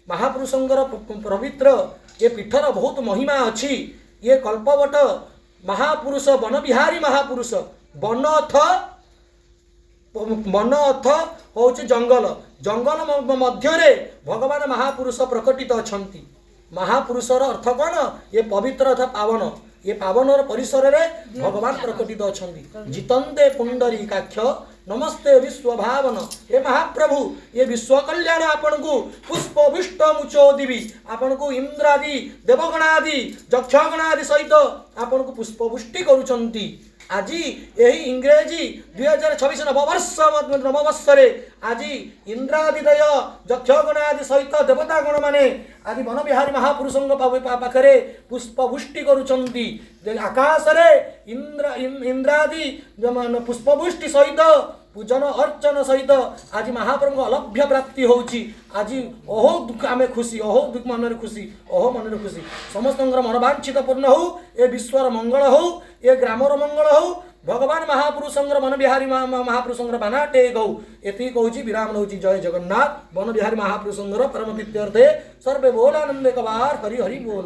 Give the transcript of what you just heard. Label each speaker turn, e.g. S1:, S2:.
S1: महापुरुषंकर पवित्र ये पीठर बहुत महिमा अच्छी। ये कल्पवट महापुरुष वन बिहारी महापुरुष वन अर्थ हूँ जंगल जंगल मध्य भगवान महापुरुष प्रकटित अच्छा। महापुरुषर अर्थ कौन ये पवित्र अथा पावन ये पावनर परिसर रे भगवान प्रकटित अच्छा। जितंते पुंडरीकाक्ष नमस्ते विश्व भावन हे महाप्रभु ये विश्व कल्याण आपण को पुष्पभीष्ट मुचोदिवी आपण को इंद्रादि देवगणादि यक्षगणादि सहित आपण को पुष्पवृष्टि करुचंती। आज यही इंग्रेजी 2026 नववर्ष आज इंद्रादिदय यक्षगणादि सहित देवतागण माने आज वन बिहारी महापुरुषों पाखरे पुष्पवृष्टि करुचंती। आकाश रे इंद्रादि पुष्पवृष्टि सहित पूजन अर्चन सहित आज महाप्रभु अलभ्य प्राप्ति होची। आज ओहो दुख आमे खुशी ओहो दुख मन खुशी ओहो मन खुशी समस्त मनोवांछित पूर्ण हो ए विश्वर मंगल हो ए ग्रामर मंगल हो भगवान महापुरुषंगर मन बिहारी महापुरुषंगर बाना टेक हो एति कहूची विराम नउची। जय जगन्नाथ वन बिहारी महापुरुषंगर परम प्रीत्यर्थे सर्वे बोल आनंदे कबार हरि हरि बोल।